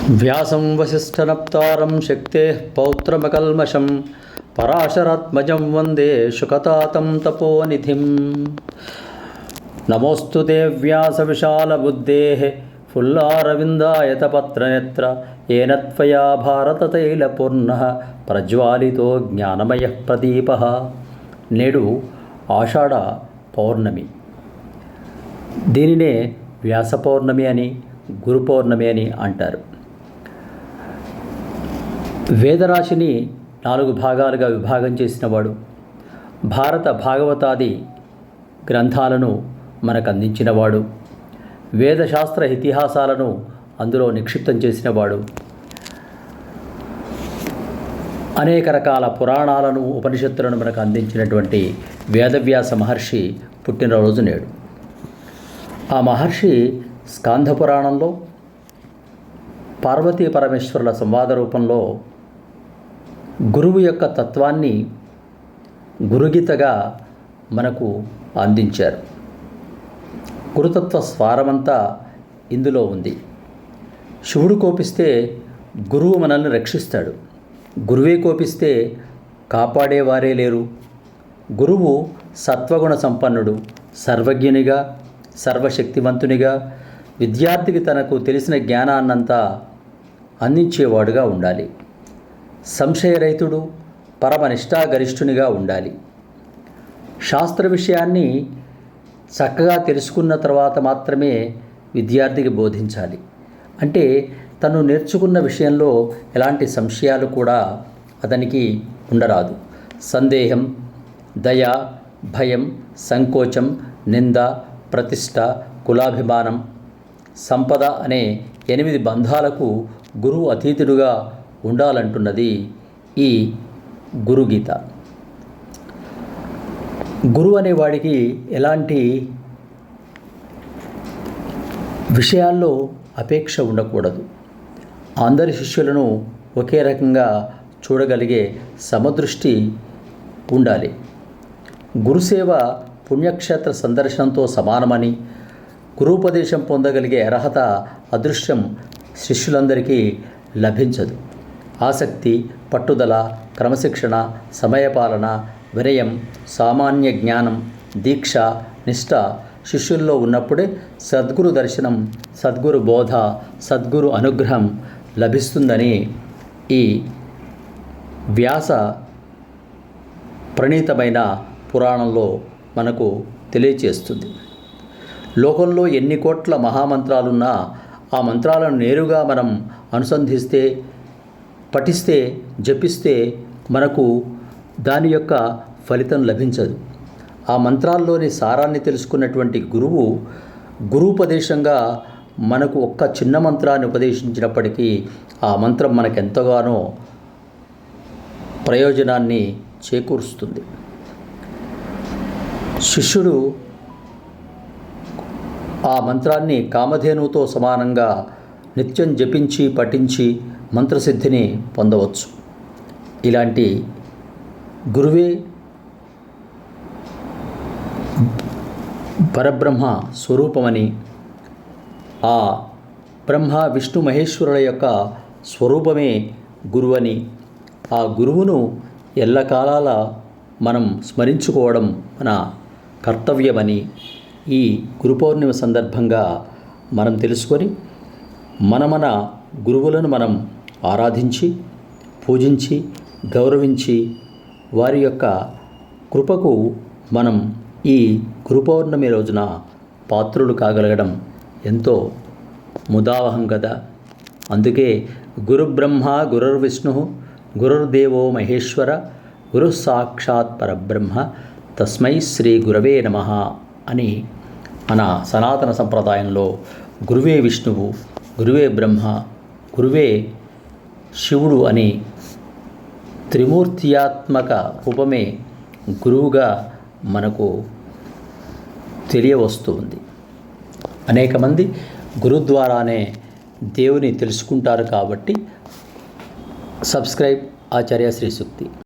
వ్యాసం వసిష్ఠనప్తారం శక్తేః పౌత్రమకల్మషం పరాశరాత్మజం వందే శుకతాతం తపోనిధిం. నమోస్తుతే వ్యాసవిశాలబుద్ధేః ఫుల్లారవిందాయతపత్రనేత్ర येन त्वया भारततैलपूर्णः ప్రజ్వాలితో జ్ఞానమయః ప్రదీపః. నేడు ఆషాఢ పౌర్ణమి. దీనినే వ్యాస పౌర్ణమి అని, గురు పౌర్ణమి అని అంటారు. వేదరాశిని 4 భాగాలుగా విభాగం చేసినవాడు, భారత భాగవతాది గ్రంథాలను మనకు అందించినవాడు, వేదశాస్త్ర ఇతిహాసాలను అందులో నిక్షిప్తం చేసినవాడు, అనేక రకాల పురాణాలను ఉపనిషత్తులను మనకు అందించినటువంటి వేదవ్యాస మహర్షి పుట్టినరోజు నేడు. ఆ మహర్షి స్కాంధ పురాణంలో పార్వతీ పరమేశ్వరుల సంవాద రూపంలో గురువు యొక్క తత్వాన్ని గురుగీతగా మనకు అందించారు. గురుతత్వ స్వారమంతా ఇందులో ఉంది. శివుడు కోపిస్తే గురువు మనల్ని రక్షిస్తాడు, గురువే కోపిస్తే కాపాడేవారే లేరు. గురువు సత్వగుణ సంపన్నుడు, సర్వజ్ఞునిగా, సర్వశక్తివంతునిగా, విద్యార్థికి తనకు తెలిసిన జ్ఞానాన్నంతా అందించేవాడుగా ఉండాలి. సంశయరహితుడు, పరమనిష్టాగరిష్ఠునిగా ఉండాలి. శాస్త్ర విషయాన్ని చక్కగా తెలుసుకున్న తర్వాత మాత్రమే విద్యార్థికి బోధించాలి. అంటే తను నేర్చుకున్న విషయంలో ఎలాంటి సంశయాలు కూడా అతనికి ఉండరాదు. సందేహం, దయ, భయం, సంకోచం, నింద, ప్రతిష్ట, కులాభిమానం, సంపద అనే 8 బంధాలకు గురువు అతీతుడుగా ఉండాలంటున్నది ఈ గురుగీత. గురువు అనేవాడికి ఎలాంటి విషయాల్లో అపేక్ష ఉండకూడదు. అందరి శిష్యులను ఒకే రకంగా చూడగలిగే సమదృష్టి ఉండాలి. గురుసేవ పుణ్యక్షేత్ర సందర్శనంతో సమానమని, గురూపదేశం పొందగలిగే అర్హత, అదృష్టం శిష్యులందరికీ లభించదు. ఆసక్తి, పట్టుదల, క్రమశిక్షణ, సమయపాలన, వినయం, సామాన్య జ్ఞానం, దీక్ష, నిష్ఠ శిష్యుల్లో ఉన్నప్పుడే సద్గురు దర్శనం, సద్గురు బోధ, సద్గురు అనుగ్రహం లభిస్తుందని ఈ వ్యాస ప్రణీతమైన పురాణంలో మనకు తెలియచేస్తుంది. లోకంలో ఎన్ని కోట్ల మహామంత్రాలున్నా ఆ మంత్రాలను నేరుగా మనం అనుసంధిస్తే, పఠిస్తే, జపిస్తే మనకు దాని యొక్క ఫలితం లభించదు. ఆ మంత్రాల్లోని సారాన్ని తెలుసుకున్నటువంటి గురువు గురూపదేశంగా మనకు ఒక్క చిన్న మంత్రాన్ని ఉపదేశించినప్పటికీ ఆ మంత్రం మనకెంతగానో ప్రయోజనాన్ని చేకూరుస్తుంది. శిష్యుడు ఆ మంత్రాన్ని కామధేనువుతో సమానంగా నిత్యం జపించి, పఠించి మంత్రసిద్ధిని పొందవచ్చు. ఇలాంటి గురువే పరబ్రహ్మ స్వరూపమని, ఆ బ్రహ్మ విష్ణు మహేశ్వరుల యొక్క స్వరూపమే గురువని, ఆ గురువును ఎల్లకాలాల మనం స్మరించుకోవడం మన కర్తవ్యమని ఈ గురు పౌర్ణిమ సందర్భంగా మనం తెలుసుకొని మన గురువులను మనం ఆరాధించి, పూజించి, గౌరవించి వారి యొక్క కృపకు మనం ఈ గురు పౌర్ణమి రోజున పాత్రులు కాగలగడం ఎంతో ముదావహం కదా. అందుకే గురు బ్రహ్మ గురుర్విష్ణు గురుర్దేవో మహేశ్వర గురు సాక్షాత్ పరబ్రహ్మ తస్మై శ్రీ గురవే నమః అని మన సనాతన సంప్రదాయంలో గురువే విష్ణువు, గురువే బ్రహ్మ, గురువే శివుడు అని త్రిమూర్త్యాత్మక రూపమే గురువుగా మనకు తెలియవస్తుంది. అనేక మంది గురు ద్వారానే దేవుని తెలుసుకుంటారు. కాబట్టి సబ్స్క్రైబ్ ఆచార్య శ్రీ సూక్తి.